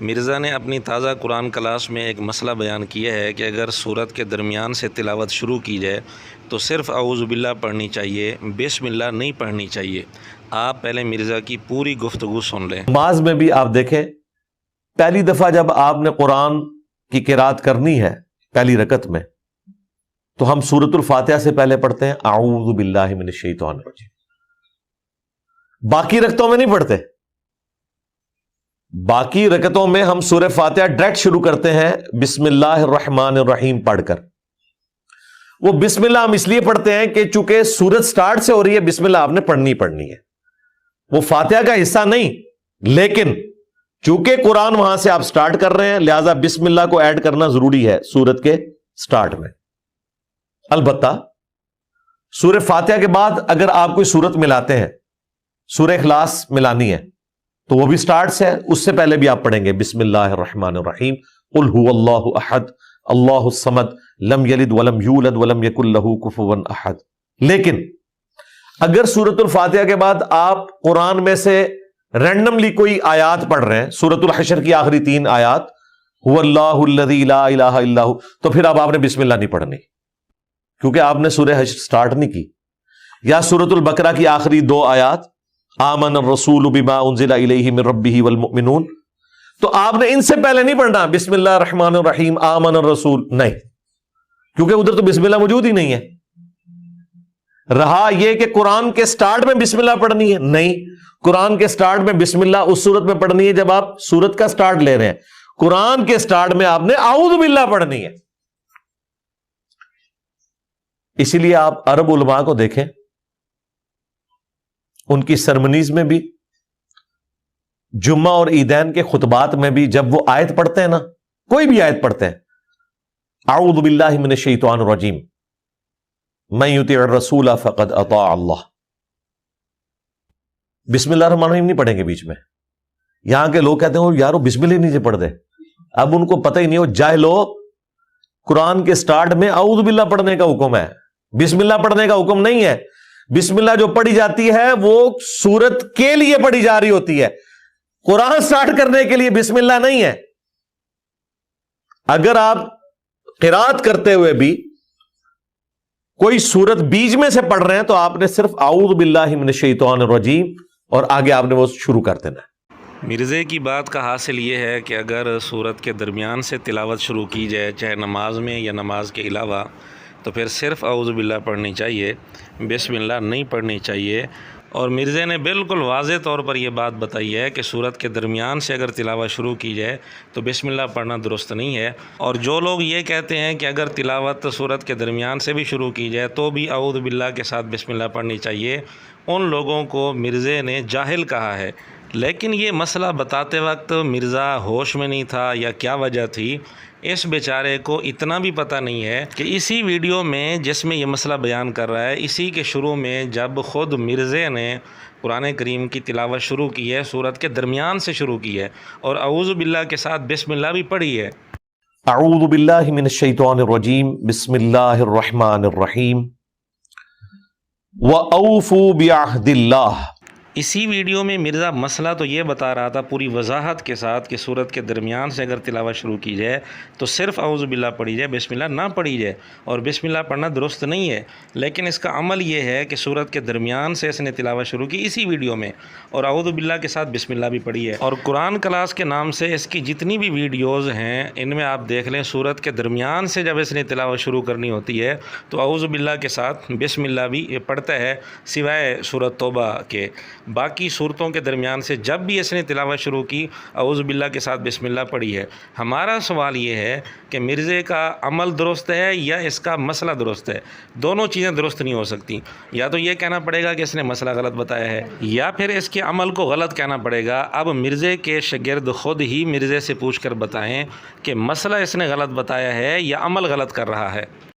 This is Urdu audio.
مرزا نے اپنی تازہ قرآن کلاس میں ایک مسئلہ بیان کیا ہے کہ اگر سورت کے درمیان سے تلاوت شروع کی جائے تو صرف اعوذ باللہ پڑھنی چاہیے، بسم اللہ نہیں پڑھنی چاہیے۔ آپ پہلے مرزا کی پوری گفتگو سن لیں۔ نماز میں بھی آپ دیکھیں، پہلی دفعہ جب آپ نے قرآن کی قرات کرنی ہے پہلی رکعت میں، تو ہم سورۃ الفاتحہ سے پہلے پڑھتے ہیں اعوذ باللہ من الشیطان الرجیم۔ باقی رکعتوں میں نہیں پڑھتے، باقی رکعتوں میں ہم سورہ فاتحہ ڈائریکٹ شروع کرتے ہیں بسم اللہ الرحمن الرحیم پڑھ کر۔ وہ بسم اللہ ہم اس لیے پڑھتے ہیں کہ چونکہ سورت سٹارٹ سے ہو رہی ہے، بسم اللہ آپ نے پڑھنی ہے، وہ فاتحہ کا حصہ نہیں، لیکن چونکہ قرآن وہاں سے آپ سٹارٹ کر رہے ہیں، لہذا بسم اللہ کو ایڈ کرنا ضروری ہے سورت کے سٹارٹ میں۔ البتہ سورہ فاتحہ کے بعد اگر آپ کوئی سورت ملاتے ہیں، سورہ اخلاص ملانی ہے، تو وہ بھی سٹارٹ سے ہے، اس سے پہلے بھی آپ پڑھیں گے بسم اللہ الرحمن الرحیم، قل هو اللہ احد اللہ الصمد لم یلد ولم یولد ولم یکن لہ کفوا احد۔ لیکن اگر سورۃ الفاتحہ کے بعد آپ قرآن میں سے رینڈملی کوئی آیات پڑھ رہے ہیں، سورۃ الحشر کی آخری 3 آیات، هو اللہ الذی لا الہ الا ہو، تو پھر اب آپ نے بسم اللہ نہیں پڑھنی، کیونکہ آپ نے سورہ حشر سٹارٹ نہیں کی۔ یا سورۃ البقرہ کی آخری 2 آیات، آمن الرسول بما انزل الیہ من ربہ والمؤمنون، تو آپ نے ان سے پہلے نہیں پڑھنا بسم اللہ الرحمن الرحیم آمن الرسول، نہیں، کیونکہ ادھر تو بسم اللہ موجود ہی نہیں ہے۔ رہا یہ کہ قرآن کے سٹارٹ میں بسم اللہ پڑھنی ہے، نہیں، قرآن کے سٹارٹ میں بسم اللہ اس صورت میں پڑھنی ہے جب آپ سورت کا سٹارٹ لے رہے ہیں، قرآن کے سٹارٹ میں آپ نے اعوذ باللہ پڑھنی ہے۔ اسی لیے آپ عرب علماء کو دیکھیں، ان کی سرمنیز میں بھی، جمعہ اور عیدین کے خطبات میں بھی، جب وہ آیت پڑھتے ہیں نا، کوئی بھی آیت پڑھتے ہیں، اعوذ باللہ من الشیطان الرجیم من یطع الرسول فقد اطاع اللہ، بسم اللہ الرحمن الرحیم نہیں پڑھیں گے بیچ میں۔ یہاں کے لوگ کہتے ہیں یارو بسم اللہ نہیں پڑھ دے، اب ان کو پتہ ہی نہیں ہو، جاہل لوگ، قرآن کے سٹارٹ میں اعوذ باللہ پڑھنے کا حکم ہے، بسم اللہ پڑھنے کا حکم نہیں ہے۔ بسم اللہ جو پڑھی جاتی ہے وہ سورت کے لیے پڑھی جا رہی ہوتی ہے، قرآن سٹارٹ کرنے کے لیے بسم اللہ نہیں ہے۔ اگر آپ قرات کرتے ہوئے بھی کوئی سورت بیچ میں سے پڑھ رہے ہیں تو آپ نے صرف اعوذ باللہ من الشیطان الرجیم اور آگے آپ نے وہ شروع کر دینا ہے۔ مرزے کی بات کا حاصل یہ ہے کہ اگر سورت کے درمیان سے تلاوت شروع کی جائے، چاہے نماز میں یا نماز کے علاوہ، تو پھر صرف اعوذ باللہ پڑھنی چاہیے، بسم اللہ نہیں پڑھنی چاہیے۔ اور مرزے نے بالکل واضح طور پر یہ بات بتائی ہے کہ سورت کے درمیان سے اگر تلاوت شروع کی جائے تو بسم اللہ پڑھنا درست نہیں ہے۔ اور جو لوگ یہ کہتے ہیں کہ اگر تلاوت سورت کے درمیان سے بھی شروع کی جائے تو بھی اعوذ باللہ کے ساتھ بسم اللہ پڑھنی چاہیے، ان لوگوں کو مرزے نے جاہل کہا ہے۔ لیکن یہ مسئلہ بتاتے وقت مرزا ہوش میں نہیں تھا یا کیا وجہ تھی، اس بیچارے کو اتنا بھی پتہ نہیں ہے کہ اسی ویڈیو میں جس میں یہ مسئلہ بیان کر رہا ہے، اسی کے شروع میں جب خود مرزے نے قرآن کریم کی تلاوت شروع کی ہے، سورت کے درمیان سے شروع کی ہے اور اعوذ باللہ کے ساتھ بسم اللہ بھی پڑھی ہے۔ اعوذ باللہ من الشیطان الرجیم بسم اللہ الرحمن الرحیم وَأَوْفُوا بِعَهْدِ اللَّهِ۔ اسی ویڈیو میں مرزا مسئلہ تو یہ بتا رہا تھا پوری وضاحت کے ساتھ کہ سورت کے درمیان سے اگر تلاوت شروع کی جائے تو صرف اعوذ باللہ پڑھی جائے، بسم اللہ نہ پڑھی جائے، اور بسم اللہ پڑھنا درست نہیں ہے۔ لیکن اس کا عمل یہ ہے کہ سورت کے درمیان سے اس نے تلاوت شروع کی اسی ویڈیو میں، اور اعوذ باللہ کے ساتھ بسم اللہ بھی پڑھی ہے۔ اور قرآن کلاس کے نام سے اس کی جتنی بھی ویڈیوز ہیں ان میں آپ دیکھ لیں، سورت کے درمیان سے جب اس نے تلاوت شروع کرنی ہوتی ہے تو اعوذ باللہ کے ساتھ بسم اللہ بھی پڑھتا ہے، سوائے سورت توبہ کے۔ باقی صورتوں کے درمیان سے جب بھی اس نے تلاوت شروع کی اعوذ باللہ کے ساتھ بسم اللہ پڑھی ہے۔ ہمارا سوال یہ ہے کہ مرزے کا عمل درست ہے یا اس کا مسئلہ درست ہے؟ دونوں چیزیں درست نہیں ہو سکتی۔ یا تو یہ کہنا پڑے گا کہ اس نے مسئلہ غلط بتایا ہے، یا پھر اس کے عمل کو غلط کہنا پڑے گا۔ اب مرزے کے شاگرد خود ہی مرزے سے پوچھ کر بتائیں کہ مسئلہ اس نے غلط بتایا ہے یا عمل غلط کر رہا ہے۔